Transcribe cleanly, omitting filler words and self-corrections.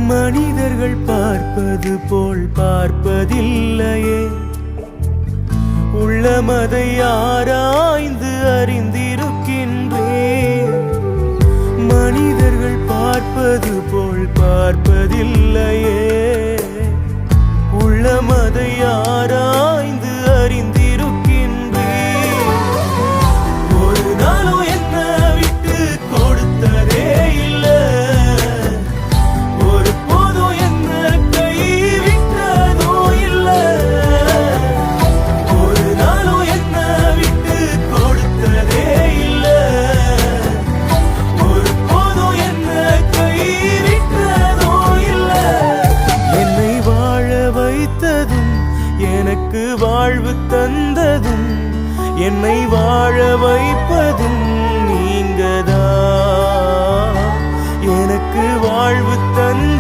மனிதர்கள் பார்ப்பது போல் பார்ப்பதில்லையே, உள்ளமதை ஆராய்ந்து அறிந்திருக்கின்றேன். மனிதர்கள் பார்ப்பது போல் பார்ப்பதில்லையே, உள்ளமதை ஆராய்ந்து அறிந்திருக்கின்றேன். ஒரு நாளும் என்ன விட்டு கொடுத்ததே இல்லை, ஒரு போதும் என்ன கைவிட்டதோ இல்லை. ஒரு நாளும் என்ன விட்டு கொடுத்ததே இல்லை, ஒரு போதும் என்ன கைவிட்டதோ இல்லை. என்னை வாழ வைத்ததும் எனக்கு வாழ்வு தந்ததும், என்னை வாழ வைப்பதும் நீங்கதான். எனக்கு வாழ்வு தந்த